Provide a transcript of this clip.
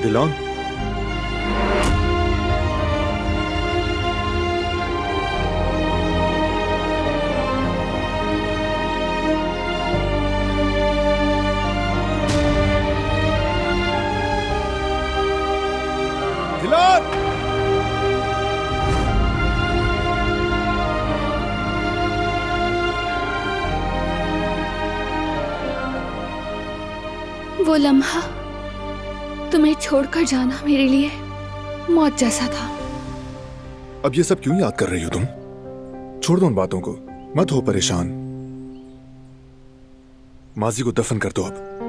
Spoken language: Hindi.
दिलॉन, दिलॉन, वो लम्हा तुम्हें छोड़कर जाना मेरे लिए मौत जैसा था। अब ये सब क्यों याद कर रही हो तुम? छोड़ दो उन बातों को, मत हो परेशान। माजी को दफन कर दो अब।